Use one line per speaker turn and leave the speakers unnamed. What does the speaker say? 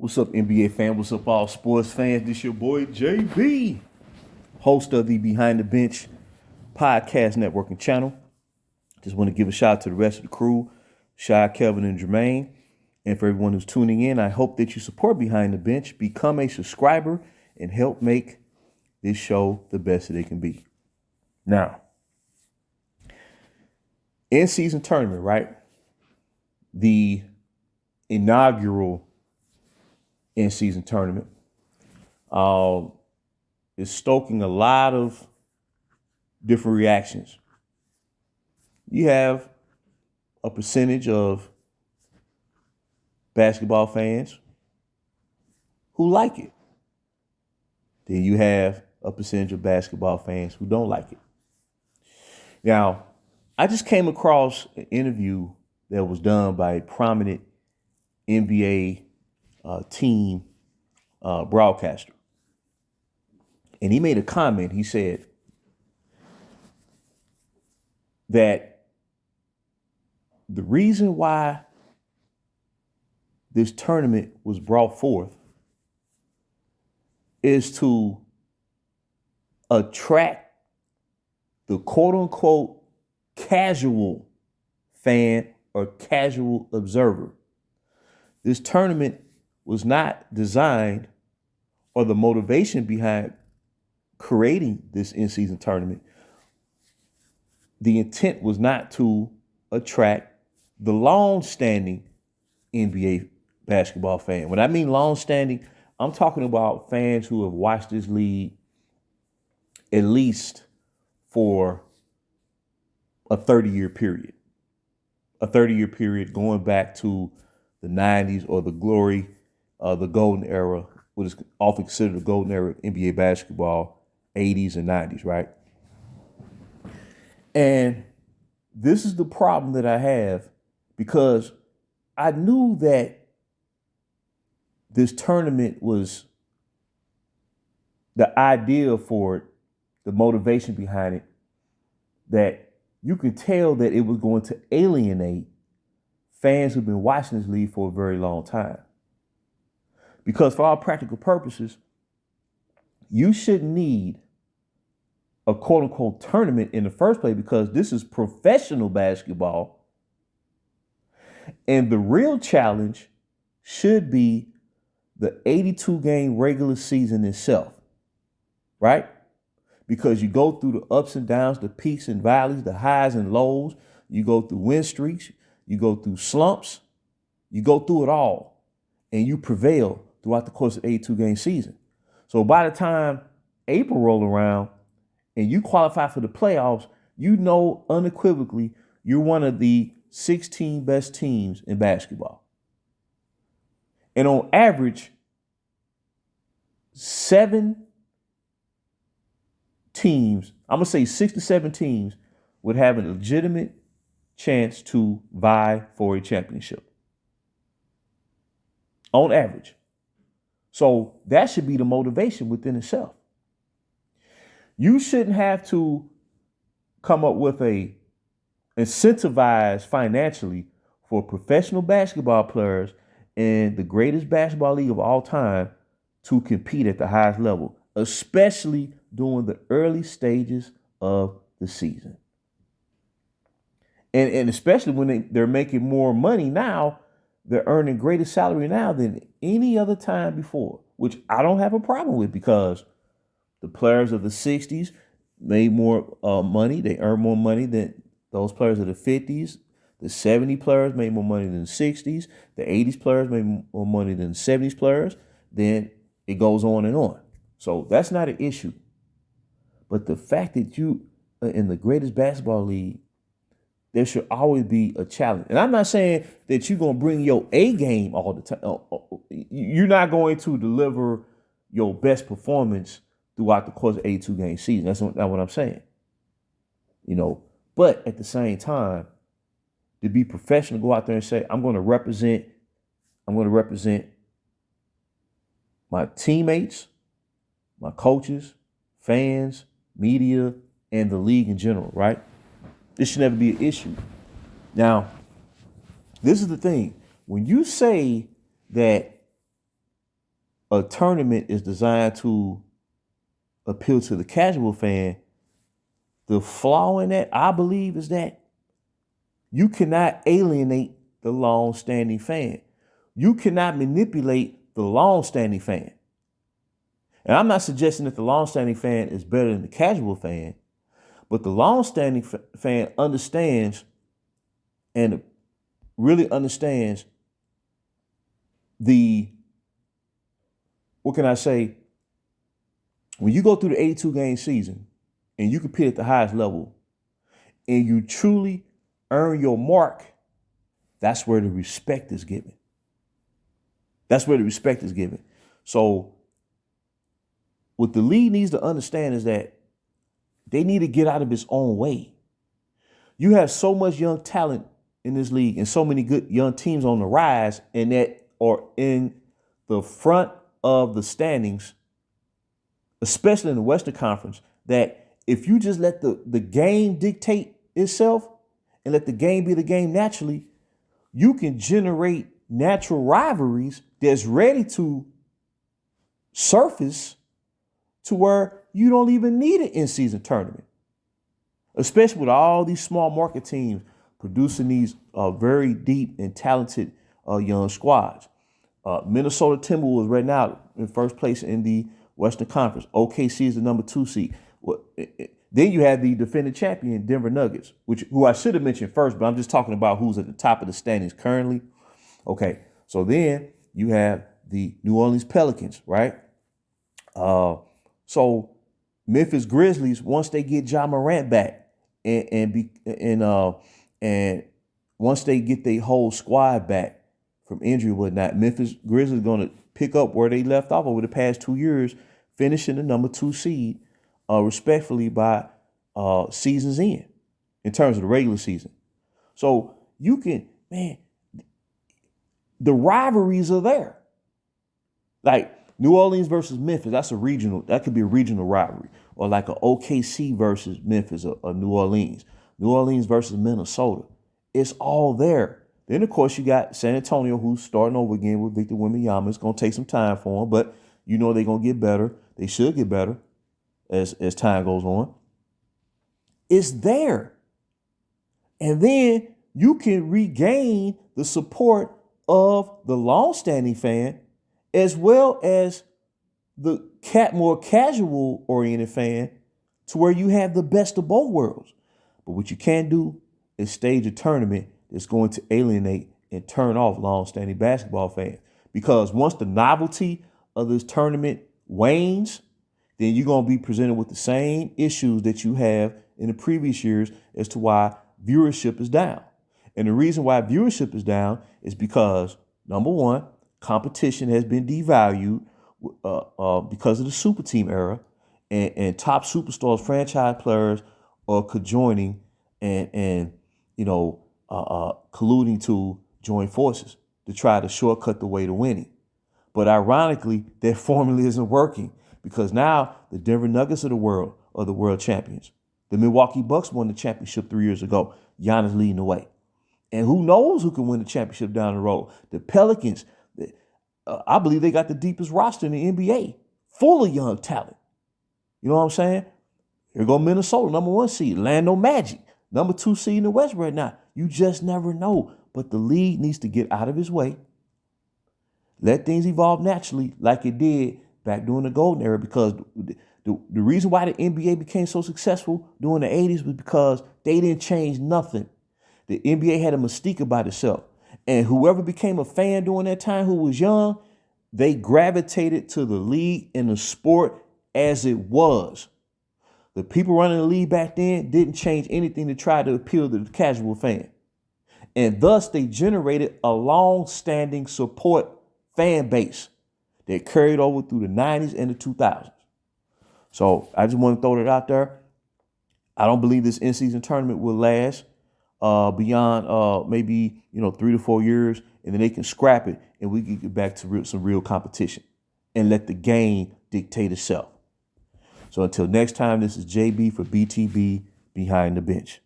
What's up, NBA fan? What's up, all sports fans? This your boy JB, host of the Behind the Bench podcast networking channel. Just want to give a shout out to the rest of the crew, Shy, Kelvin, and Jermaine. And for everyone who's tuning in, I hope that you support Behind the Bench, become a subscriber, and help make this show the best that it can be. Now, in-season tournament, right? The inaugural in-season tournament is stoking a lot of different reactions. You have a percentage of basketball fans who like it. Then you have a percentage of basketball fans who don't like it. Now, I just came across an interview that was done by a prominent NBA team broadcaster. And he made a comment. He said that the reason why this tournament was brought forth is to attract the quote unquote casual fan or casual observer. This tournament was not designed, or the motivation behind creating this in-season tournament, the intent was not to attract the long-standing NBA basketball fan. When I mean long-standing, I'm talking about fans who have watched this league at least for a 30-year period. A 30-year period going back to the 90s or the glory, the golden era, what is often considered the golden era of NBA basketball, 80s and 90s, right? And this is the problem that I have, because I knew that this tournament was the idea for it, the motivation behind it, that you could tell that it was going to alienate fans who've been watching this league for a very long time. Because for all practical purposes, you shouldn't need a quote unquote tournament in the first place, because this is professional basketball. And the real challenge should be the 82 game regular season itself, right? Because you go through the ups and downs, the peaks and valleys, the highs and lows. You go through win streaks, you go through slumps, you go through it all, and you prevail throughout the course of 82 game season. So by the time April roll around and you qualify for the playoffs, you know unequivocally you're one of the 16 best teams in basketball. And on average, 7 teams, I'm going to say 6 to 7 teams, would have a legitimate chance to vie for a championship. On average. So that should be the motivation within itself. You shouldn't have to come up with a incentivize financially for professional basketball players in the greatest basketball league of all time to compete at the highest level, especially during the early stages of the season. And especially when they're making more money now, they're earning greater salary now than any other time before, which I don't have a problem with, because the players of the 60s made more money. They earned more money than those players of the 50s. The 70 players made more money than the 60s. The 80s players made more money than the 70s players. Then it goes on and on. So that's not an issue. But the fact that you are in the greatest basketball league, there should always be a challenge. And I'm not saying that you're going to bring your A game all the time. You're not going to deliver your best performance throughout the course of 82 game season. That's not what I'm saying. But at the same time, to be professional, go out there and say, I'm going to represent my teammates, my coaches, fans, media, and the league in general, right? This should never be an issue. Now, this is the thing. When you say that a tournament is designed to appeal to the casual fan, the flaw in that, I believe, is that you cannot alienate the long-standing fan. You cannot manipulate the long-standing fan. And I'm not suggesting that the long-standing fan is better than the casual fan, but the long-standing fan understands and really understands what can I say? When you go through the 82 game season and you compete at the highest level and you truly earn your mark, that's where the respect is given. That's where the respect is given. So what the league needs to understand is that they need to get out of its own way. You have so much young talent in this league and so many good young teams on the rise and that are in the front of the standings, especially in the Western Conference, that if you just let the game dictate itself and let the game be the game naturally, you can generate natural rivalries that's ready to surface to where you don't even need an in-season tournament, especially with all these small market teams producing these very deep and talented young squads. Minnesota Timberwolves right now in first place in the Western Conference. OKC is the number 2 seed. Then you have the defending champion Denver Nuggets, who I should have mentioned first, but I'm just talking about who's at the top of the standings currently. Okay, so then you have the New Orleans Pelicans, right? So Memphis Grizzlies, once they get Ja Morant back and once they get their whole squad back from injury and whatnot, Memphis Grizzlies going to pick up where they left off over the past 2 years, finishing the number 2 seed, respectfully by season's end in terms of the regular season. So you can, man, the rivalries are there. Like New Orleans versus Memphis, that could be a regional rivalry. Or like an OKC versus Memphis or New Orleans. New Orleans versus Minnesota. It's all there. Then, of course, you got San Antonio, who's starting over again with Victor Wembanyama. It's going to take some time for them, but you know they're going to get better. They should get better as time goes on. It's there. And then you can regain the support of the long-standing fan as well as the more casual-oriented fan to where you have the best of both worlds. But what you can't do is stage a tournament that's going to alienate and turn off long-standing basketball fans. Because once the novelty of this tournament wanes, then you're going to be presented with the same issues that you have in the previous years as to why viewership is down. And the reason why viewership is down is because, number one, competition has been devalued because of the super team era, and top superstars, franchise players are conjoining and colluding to join forces to try to shortcut the way to winning. But ironically, that formula isn't working because now the Denver Nuggets of the world are the world champions. The Milwaukee Bucks won the championship 3 years ago. Giannis leading the way. And who knows who can win the championship down the road? The Pelicans, I believe they got the deepest roster in the NBA, full of young talent. You know what I'm saying? Here go Minnesota, number 1 seed. Orlando Magic, number 2 seed in the West right now. You just never know. But the league needs to get out of its way. Let things evolve naturally like it did back during the golden era, because the reason why the NBA became so successful during the 80s was because they didn't change nothing. The NBA had a mystique about itself. And whoever became a fan during that time who was young, they gravitated to the league and the sport as it was. The people running the league back then didn't change anything to try to appeal to the casual fan. And thus they generated a long-standing support fan base that carried over through the 90s and the 2000s. So I just want to throw that out there. I don't believe this in-season tournament will last beyond maybe 3 to 4 years, and then they can scrap it and we can get back to some real competition and let the game dictate itself. So until next time, this is JB for BTB Behind the Bench.